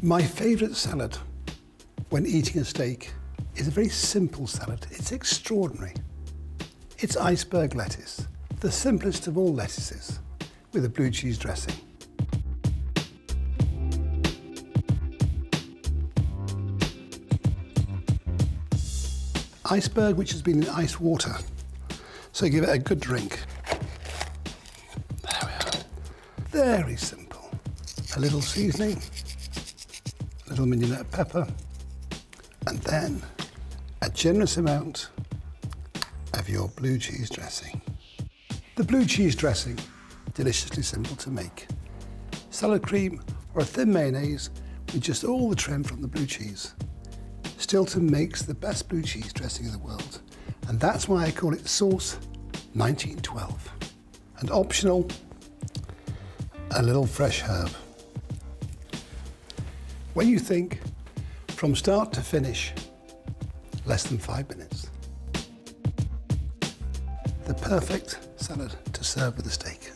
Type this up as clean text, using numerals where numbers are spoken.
My favourite salad when eating a steak is a very simple salad. It's extraordinary. It's iceberg lettuce, the simplest of all lettuces, with a blue cheese dressing. Iceberg, which has been in ice water, so give it a good drink. There we are. Very simple. A little seasoning, a little mignonette pepper, and then a generous amount of your blue cheese dressing. The blue cheese dressing, deliciously simple to make. Salad cream or a thin mayonnaise with just all the trim from the blue cheese. Stilton makes the best blue cheese dressing in the world, and that's why I call it Sauce 1912. And optional, a little fresh herb. When you think, from start to finish, less than 5 minutes. The perfect salad to serve with a steak.